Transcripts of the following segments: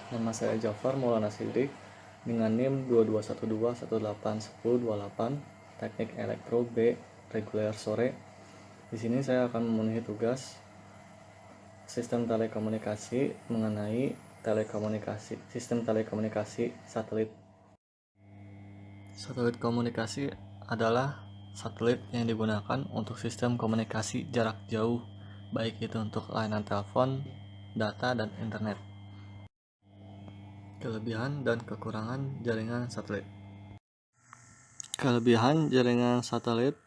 Nama saya Jafar Maulana Siddiq dengan NIM 2212181028, Teknik Elektro B, reguler sore. Di sini saya akan memenuhi tugas sistem telekomunikasi mengenai sistem telekomunikasi satelit. Satelit komunikasi adalah satelit yang digunakan untuk sistem komunikasi jarak jauh, baik itu untuk layanan telepon, data, dan internet. Kelebihan dan kekurangan jaringan satelit. Kelebihan jaringan satelit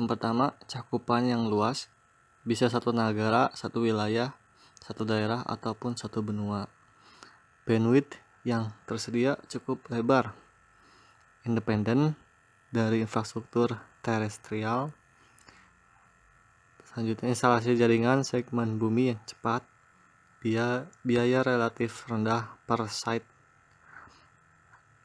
yang pertama, cakupan yang luas, bisa satu negara, satu wilayah, satu daerah, ataupun satu benua. Bandwidth yang tersedia cukup lebar, independen dari infrastruktur terestrial. Selanjutnya, instalasi jaringan segmen bumi yang cepat, biaya relatif rendah per site,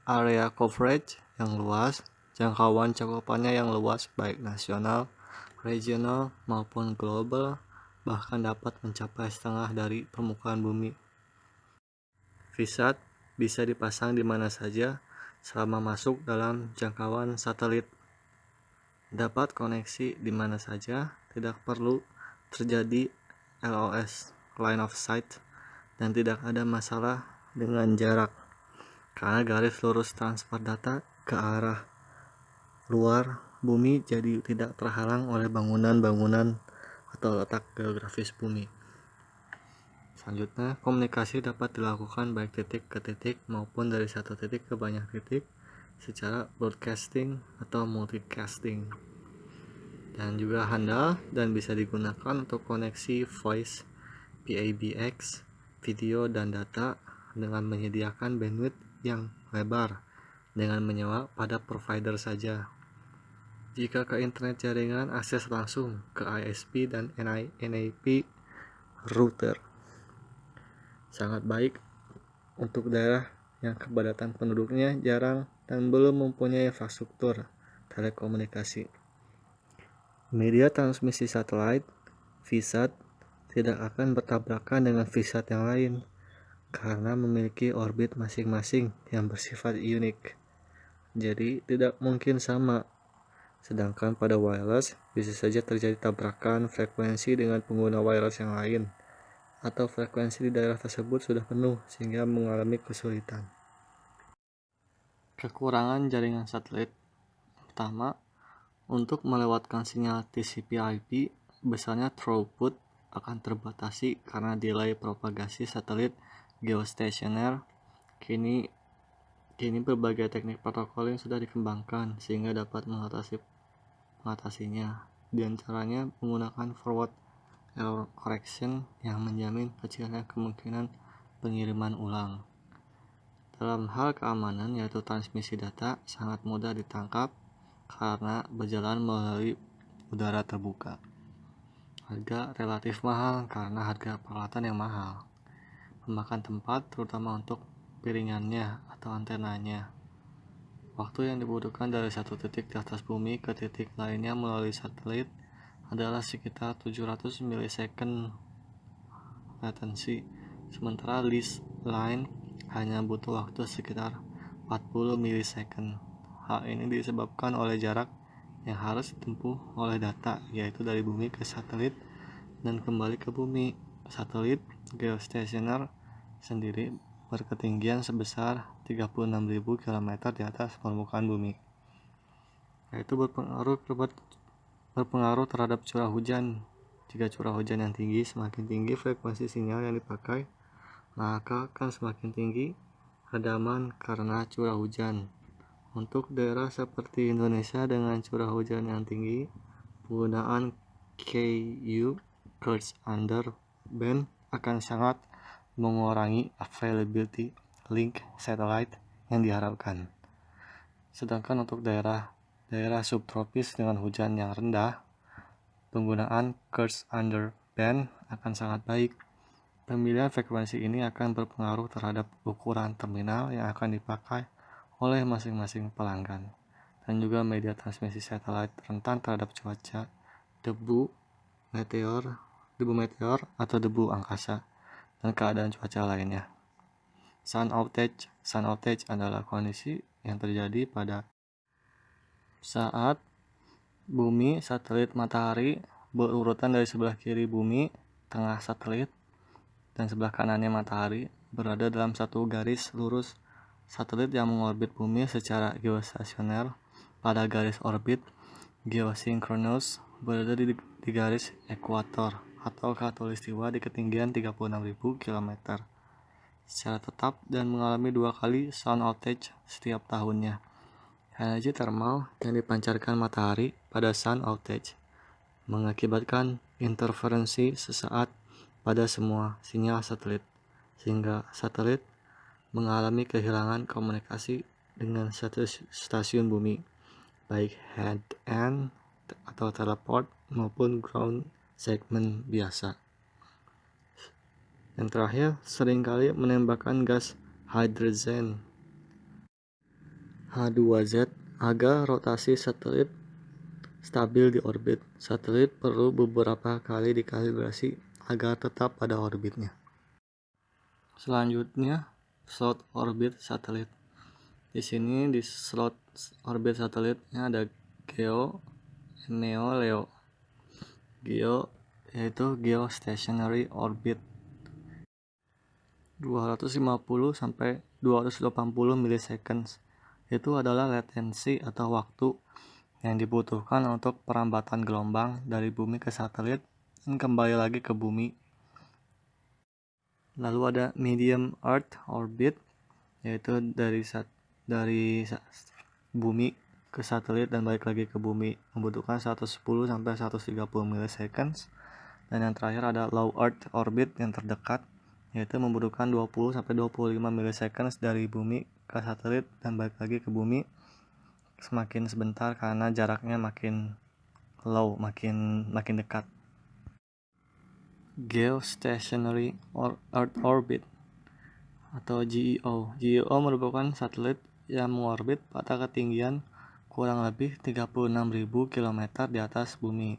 area coverage yang luas, jangkauan cakupannya yang luas baik nasional, regional maupun global, bahkan dapat mencapai setengah dari permukaan bumi. VSAT bisa dipasang di mana saja selama masuk dalam jangkauan satelit. Dapat koneksi di mana saja, tidak perlu terjadi LOS, line of sight, dan tidak ada masalah dengan jarak, karena garis lurus transfer data ke arah luar bumi jadi tidak terhalang oleh bangunan-bangunan atau letak geografis bumi. Selanjutnya, komunikasi dapat dilakukan baik titik ke titik maupun dari satu titik ke banyak titik secara broadcasting atau multicasting, dan juga handal dan bisa digunakan untuk koneksi voice, PABX, video, dan data dengan menyediakan bandwidth yang lebar dengan menyewa pada provider saja. Jika ke internet jaringan, akses langsung ke ISP dan NIP router. Sangat baik untuk daerah yang kepadatan penduduknya jarang dan belum mempunyai infrastruktur telekomunikasi. Media transmisi satelit, VSAT, tidak akan bertabrakan dengan VSAT yang lain karena memiliki orbit masing-masing yang bersifat unik. Jadi tidak mungkin sama. Sedangkan pada wireless bisa saja terjadi tabrakan frekuensi dengan pengguna wireless yang lain, atau frekuensi di daerah tersebut sudah penuh sehingga mengalami kesulitan. Kekurangan jaringan satelit. Pertama, untuk melewatkan sinyal TCP/IP, besarnya throughput akan terbatasi karena delay propagasi satelit geostasioner. Kini berbagai teknik protokol yang sudah dikembangkan sehingga dapat mengatasinya. Di antaranya menggunakan forward error correction yang menjamin kecilnya kemungkinan pengiriman ulang. Dalam hal keamanan, yaitu transmisi data sangat mudah ditangkap karena berjalan melalui udara terbuka. Harga relatif mahal karena harga peralatan yang mahal. Memakan tempat terutama untuk piringannya atau antenanya. Waktu yang dibutuhkan dari satu titik di atas bumi ke titik lainnya melalui satelit adalah sekitar 700 milisecond latency, sementara lease line hanya butuh waktu sekitar 40 milisecond. Hal ini disebabkan oleh jarak yang harus ditempuh oleh data, yaitu dari bumi ke satelit dan kembali ke bumi. Satelit geostasioner sendiri berketinggian sebesar 36.000 km di atas permukaan bumi. Yaitu berpengaruh terhadap curah hujan. Jika curah hujan yang tinggi, semakin tinggi frekuensi sinyal yang dipakai, maka akan semakin tinggi redaman karena curah hujan. Untuk daerah seperti Indonesia dengan curah hujan yang tinggi, penggunaan KU Kurz Under Band akan sangat mengurangi availability link satellite yang diharapkan. Sedangkan untuk daerah subtropis dengan hujan yang rendah, penggunaan Kurz Under Band akan sangat baik. Pemilihan frekuensi ini akan berpengaruh terhadap ukuran terminal yang akan dipakai oleh masing-masing pelanggan, dan juga media transmisi satelit rentan terhadap cuaca, debu meteor atau debu angkasa, dan keadaan cuaca lainnya. Sun outage. Sun outage adalah kondisi yang terjadi pada saat bumi, satelit, matahari berurutan dari sebelah kiri bumi, tengah satelit, dan sebelah kanannya matahari berada dalam satu garis lurus. Satelit yang mengorbit bumi secara geostasioner pada garis orbit geosinkronus berada di garis ekuator atau khatulistiwa di ketinggian 36.000 km secara tetap dan mengalami 2 kali sun outage setiap tahunnya. Energi thermal yang dipancarkan matahari pada sun outage mengakibatkan interferensi sesaat pada semua sinyal satelit, sehingga satelit mengalami kehilangan komunikasi dengan stasiun bumi, baik head-end atau teleport maupun ground segment biasa. Yang terakhir, seringkali menembakkan gas hidrogen H2Z agar rotasi satelit stabil di orbit. Satelit perlu beberapa kali dikalibrasi agar tetap pada orbitnya. Selanjutnya, slot orbit satelit. Di sini di slot orbit satelitnya ada GEO, NEO, LEO. GEO yaitu geostationary orbit 250 sampai 280 milliseconds. Itu adalah latensi atau waktu yang dibutuhkan untuk perambatan gelombang dari bumi ke satelit dan kembali lagi ke bumi. Lalu ada medium earth orbit, yaitu dari bumi ke satelit dan balik lagi ke bumi, membutuhkan 110 sampai 130 milliseconds. Dan yang terakhir ada low earth orbit yang terdekat, yaitu membutuhkan 20 sampai 25 milliseconds dari bumi ke satelit dan balik lagi ke bumi, semakin sebentar karena jaraknya makin low, makin dekat. Geostationary Earth Orbit atau GEO. GEO merupakan satelit yang mengorbit pada ketinggian kurang lebih 36.000 km di atas bumi.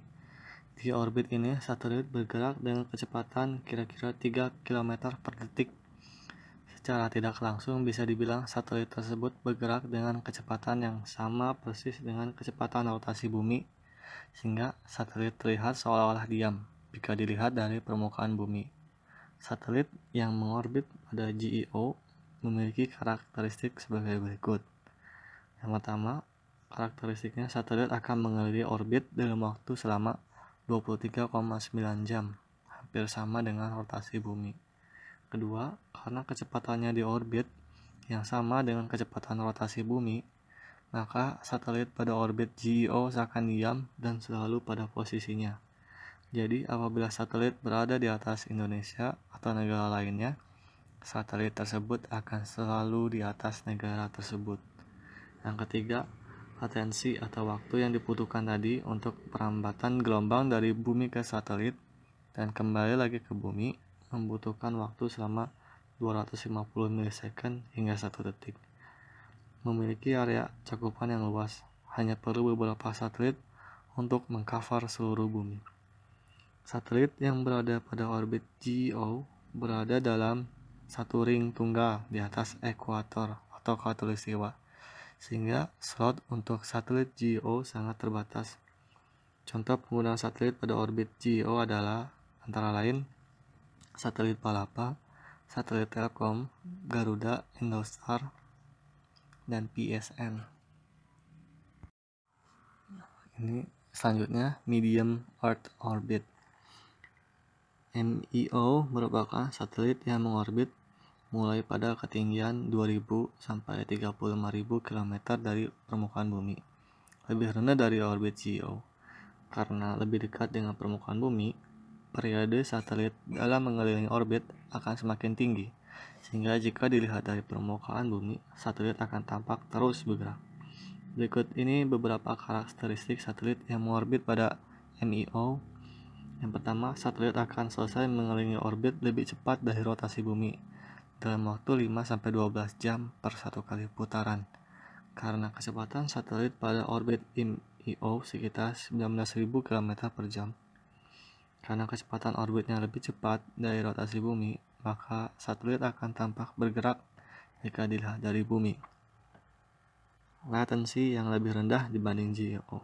Di orbit ini, satelit bergerak dengan kecepatan kira-kira 3 km per detik. Secara tidak langsung bisa dibilang satelit tersebut bergerak dengan kecepatan yang sama persis dengan kecepatan rotasi bumi, sehingga satelit terlihat seolah-olah diam jika dilihat dari permukaan bumi. Satelit yang mengorbit pada GEO memiliki karakteristik sebagai berikut. Yang pertama, karakteristiknya satelit akan mengelilingi orbit dalam waktu selama 23,9 jam, hampir sama dengan rotasi bumi. Kedua, karena kecepatannya di orbit yang sama dengan kecepatan rotasi bumi, maka satelit pada orbit GEO seakan diam dan selalu pada posisinya. Jadi, apabila satelit berada di atas Indonesia atau negara lainnya, satelit tersebut akan selalu di atas negara tersebut. Yang ketiga, latensi atau waktu yang dibutuhkan tadi untuk perambatan gelombang dari bumi ke satelit dan kembali lagi ke bumi membutuhkan waktu selama 250 milisekund hingga 1 detik. Memiliki area cakupan yang luas, hanya perlu beberapa satelit untuk mengcover seluruh bumi. Satelit yang berada pada orbit GEO berada dalam satu ring tunggal di atas ekuator atau khatulistiwa, sehingga slot untuk satelit GEO sangat terbatas. Contoh penggunaan satelit pada orbit GEO adalah antara lain satelit Palapa, satelit Telkom, Garuda, Indostar, dan PSN. Ini selanjutnya medium earth orbit. MEO merupakan satelit yang mengorbit mulai pada ketinggian 2000 sampai 35.000 km dari permukaan bumi, lebih rendah dari orbit GEO. Karena lebih dekat dengan permukaan bumi, periode satelit dalam mengelilingi orbit akan semakin tinggi, sehingga jika dilihat dari permukaan bumi, satelit akan tampak terus bergerak. Berikut ini beberapa karakteristik satelit yang mengorbit pada MEO. Yang pertama, satelit akan selesai mengelilingi orbit lebih cepat dari rotasi bumi, dalam waktu 5-12 jam per satu kali putaran, karena kecepatan satelit pada orbit MEO sekitar 19.000 km per jam. Karena kecepatan orbitnya lebih cepat dari rotasi bumi, maka satelit akan tampak bergerak jika dilihat dari bumi. Latensi yang lebih rendah dibanding GEO.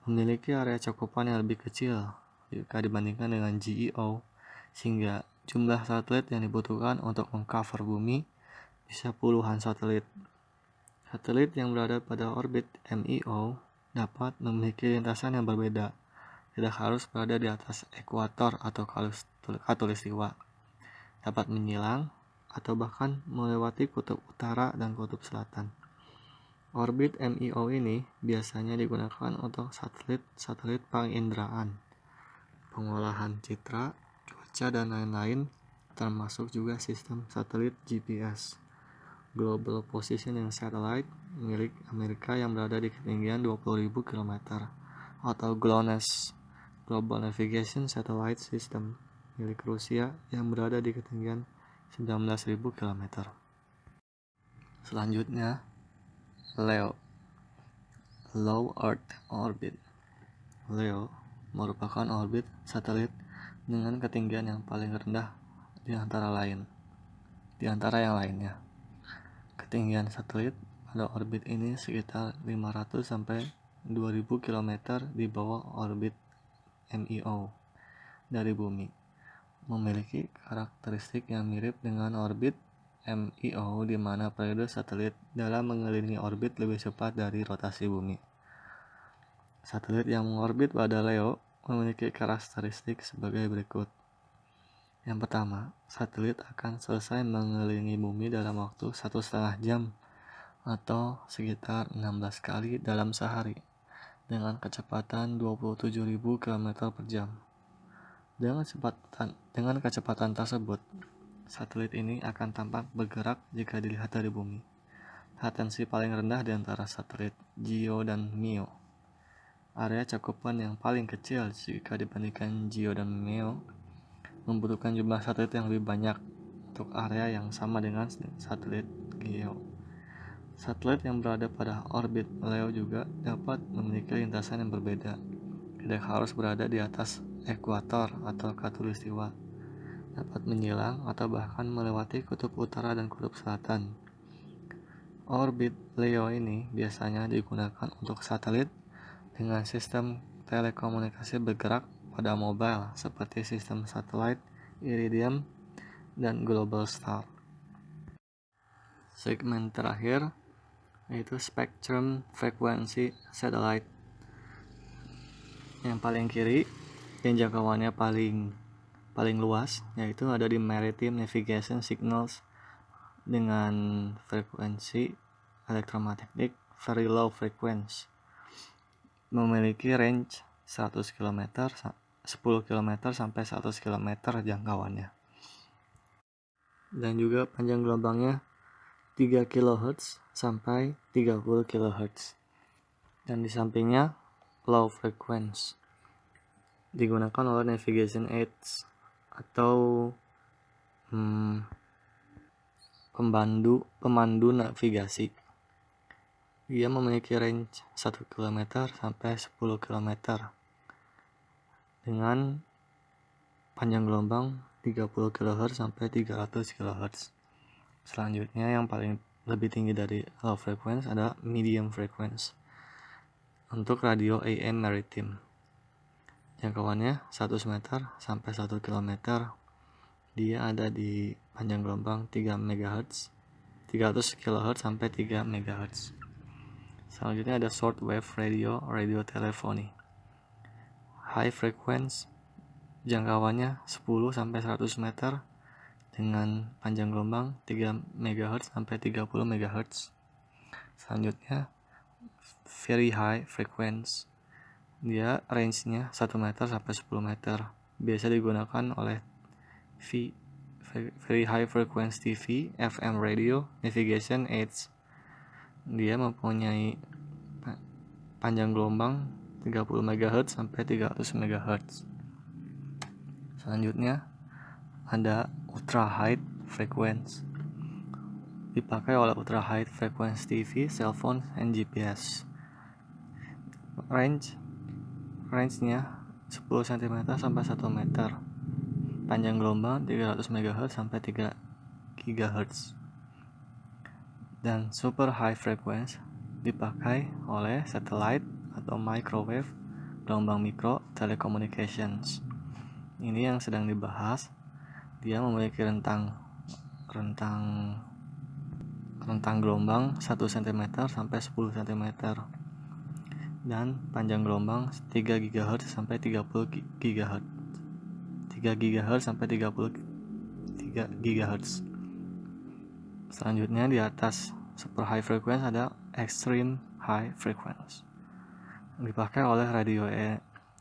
Memiliki area cakupan yang lebih kecil jika dibandingkan dengan GEO, sehingga jumlah satelit yang dibutuhkan untuk mengcover bumi bisa puluhan satelit. Satelit yang berada pada orbit MEO dapat memiliki lintasan yang berbeda, tidak harus berada di atas ekuator atau khatulistiwa, dapat menyilang atau bahkan melewati kutub utara dan kutub selatan. Orbit MEO ini biasanya digunakan untuk satelit penginderaan, pengolahan citra, cuaca, dan lain-lain, termasuk juga sistem satelit GPS. Global Positioning Satellite milik Amerika yang berada di ketinggian 20.000 km atau GLONASS, Global Navigation Satellite System milik Rusia yang berada di ketinggian 19.000 km. Selanjutnya, LEO, Low Earth Orbit. LEO merupakan orbit satelit dengan ketinggian yang paling rendah di antara yang lainnya. Ketinggian satelit pada orbit ini sekitar 500 sampai 2000 km di bawah orbit MEO dari bumi. Memiliki karakteristik yang mirip dengan orbit MEO di mana periode satelit dalam mengelilingi orbit lebih cepat dari rotasi bumi. Satelit yang mengorbit pada LEO memiliki karakteristik sebagai berikut. Yang pertama, satelit akan selesai mengelilingi bumi dalam waktu 1,5 jam atau sekitar 16 kali dalam sehari dengan kecepatan 27.000 km per jam. Dengan kecepatan tersebut, satelit ini akan tampak bergerak jika dilihat dari bumi. Latensi paling rendah di antara satelit GEO dan MEO. Area cakupan yang paling kecil jika dibandingkan GEO dan MEO membutuhkan jumlah satelit yang lebih banyak untuk area yang sama dengan satelit GEO. Satelit yang berada pada orbit LEO juga dapat memiliki lintasan yang berbeda, tidak harus berada di atas ekuator atau khatulistiwa, dapat menyilang atau bahkan melewati kutub utara dan kutub selatan. Orbit LEO ini biasanya digunakan untuk satelit dengan sistem telekomunikasi bergerak pada mobile seperti sistem satelit Iridium dan Globalstar. Segmen terakhir yaitu Spectrum Frequency Satellite. Yang paling kiri yang jangkauannya paling luas yaitu ada di Maritime Navigation Signals dengan frekuensi elektromagnetik very low frequency, memiliki range 100 km, 10 km sampai 100 km jangkauannya. Dan juga panjang gelombangnya 3 kHz sampai 30 kHz. Dan di sampingnya low frequency digunakan oleh navigation aids atau pemandu navigasi. Dia memiliki range 1 km sampai 10 km dengan panjang gelombang 30 kHz sampai 300 kHz. Selanjutnya yang paling lebih tinggi dari low frequency ada medium frequency untuk radio AM maritime. Jangkauannya 100 meter sampai 1 km. Dia ada di panjang gelombang 3 MHz, 300 kHz sampai 3 MHz. Selanjutnya ada short wave radio teleponi. High frequency jangkauannya 10 sampai 100 meter dengan panjang gelombang 3 MHz sampai 30 MHz. Selanjutnya very high frequency. Dia range-nya 1 meter sampai 10 meter. Biasa digunakan oleh very high frequency TV, FM radio, navigation aids. Dia mempunyai panjang gelombang 30 MHz sampai 300 MHz. Selanjutnya ada ultra high frequency. Dipakai oleh ultra high frequency TV, cellphone, and GPS. Range-nya 10 cm sampai 1 meter. Panjang gelombang 300 MHz sampai 3 GHz. Dan super high frequency dipakai oleh satellite atau microwave, gelombang mikro, telecommunications. Ini yang sedang dibahas. Dia memiliki rentang gelombang 1 cm sampai 10 cm dan panjang gelombang 3 GHz sampai 30 GHz. 3 GHz sampai 33 GHz. Selanjutnya di atas super high frequency ada extreme high frequency. Dipakai oleh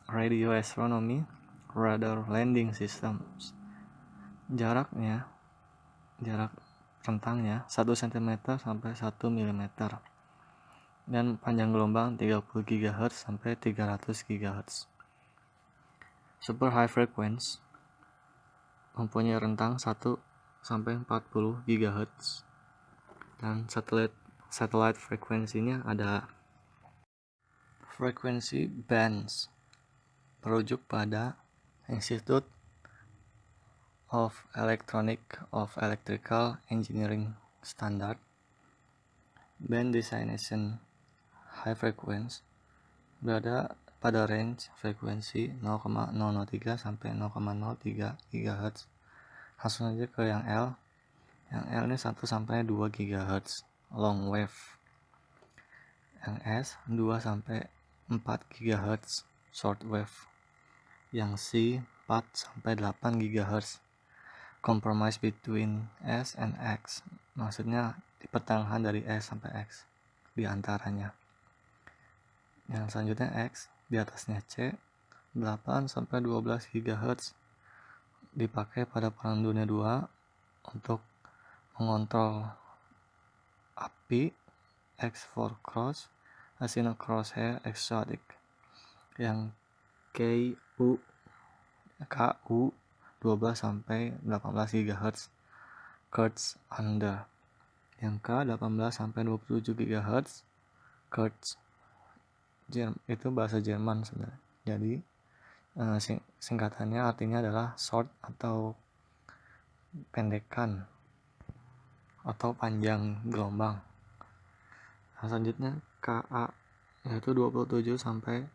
radio astronomy, radar landing systems. Jarak rentangnya 1 cm sampai 1 mm dan panjang gelombang 30 GHz sampai 300 GHz. Super high frequency mempunyai rentang 1 sampai 40 GHz dan satellite frekuensinya ada frekuensi bands merujuk pada Institute of Electrical Engineering Standard. Band destination high frequency berada pada range frekuensi 0,003 sampai 0,03 GHz. Langsung aja ke yang L. Yang L ini 1 sampai 2 GHz long wave. Yang S 2 sampai 4 GHz short wave. Yang C 4 sampai 8 GHz compromise between S and X. Maksudnya di pertengahan dari S sampai X di antaranya. Yang selanjutnya X, di atasnya C 8 sampai 12 GHz dipakai pada Perang Dunia II untuk mengontrol api, X4 cross, Asino crosshair exotic. Yang KU 12 sampai 18 GHz Kurtz under. Yang K 18 sampai 27 GHz Kurtz. Itu bahasa Jerman sebenarnya. Jadi singkatannya artinya adalah short atau pendekan atau panjang gelombang. Selanjutnya KA yaitu 27 sampai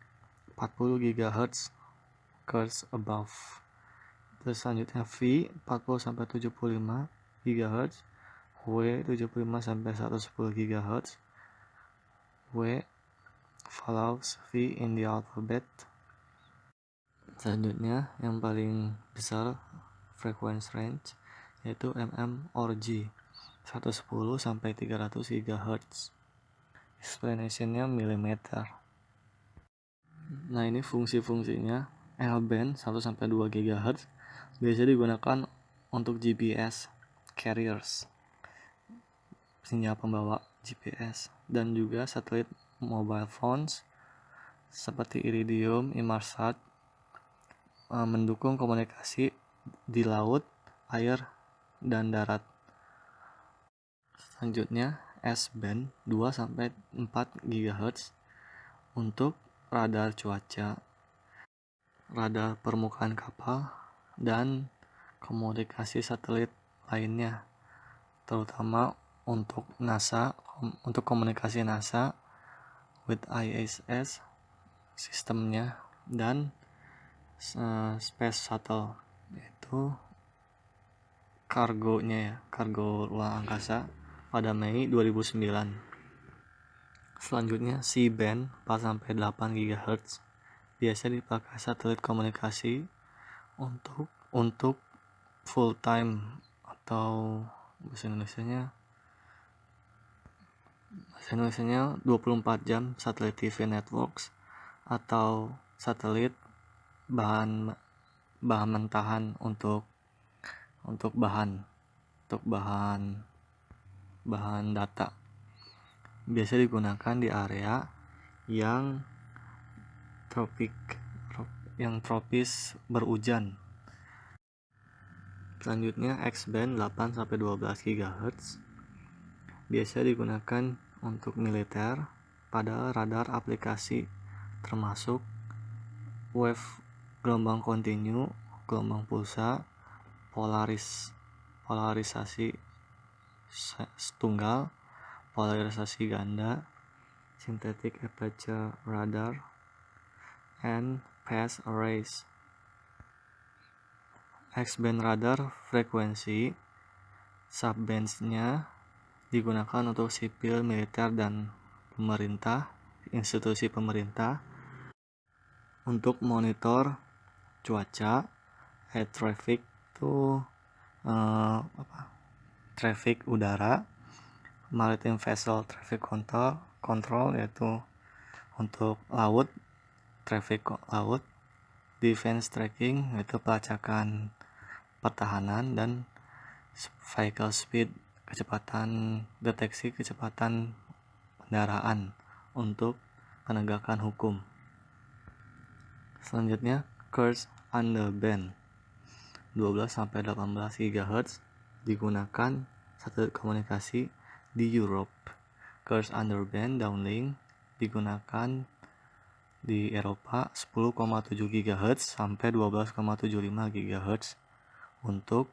40 GHz Kurtz above. Terus selanjutnya V 40 sampai 75 GHz, W 75 sampai 110 GHz. W follows V in the alphabet. Selanjutnya yang paling besar frequency range yaitu mm or G 110 sampai 300 GHz. Explanationnya milimeter. Nah, ini fungsi-fungsinya. L-band 1 sampai 2 GHz biasa digunakan untuk GPS carriers, sinyal pembawa GPS, dan juga satelit mobile phones seperti Iridium, Inmarsat, mendukung komunikasi di laut, air, dan darat. Selanjutnya S-band 2 sampai 4 GHz untuk radar cuaca, radar permukaan kapal, dan komunikasi satelit lainnya, terutama untuk NASA, untuk komunikasi NASA with ISS sistemnya, dan space shuttle yaitu kargo ruang angkasa pada Mei 2009. Selanjutnya C-band 4 sampai 8 GHz biasa dipakai satelit komunikasi untuk full time atau bahasa Indonesianya 24 jam satelit TV networks atau satelit bahan mentahan untuk bahan data. Biasa digunakan di area yang tropis berhujan. Selanjutnya X-band 8 sampai 12 GHz biasa digunakan untuk militer pada radar aplikasi termasuk wave gelombang kontinu, gelombang pulsa, polarisasi tunggal, polarisasi ganda, synthetic aperture radar, and phase arrays. X-band radar frekuensi subbands-nya digunakan untuk sipil, militer, dan pemerintah, institusi pemerintah untuk monitor cuaca, air traffic itu traffic udara, maritime vessel traffic control yaitu untuk laut, traffic laut, defense tracking yaitu pelacakan pertahanan, dan vehicle speed deteksi kecepatan kendaraan untuk penegakan hukum. Selanjutnya Kurz underband 12-18 GHz digunakan satelit komunikasi di Europe. Kurz underband downlink digunakan di Eropa 10,7 GHz sampai 12,75 GHz untuk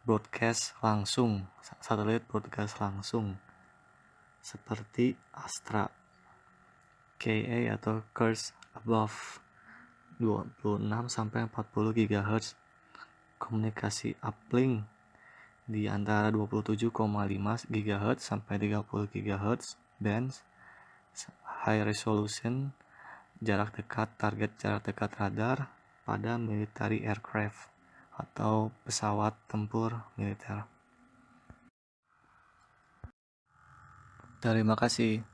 broadcast langsung, satelit broadcast langsung seperti Astra, KA atau Kurz above 26-40 GHz. Komunikasi uplink di antara 27,5 GHz sampai 30 GHz bands. High resolution jarak dekat, target jarak dekat radar pada military aircraft atau pesawat tempur militer. Terima kasih.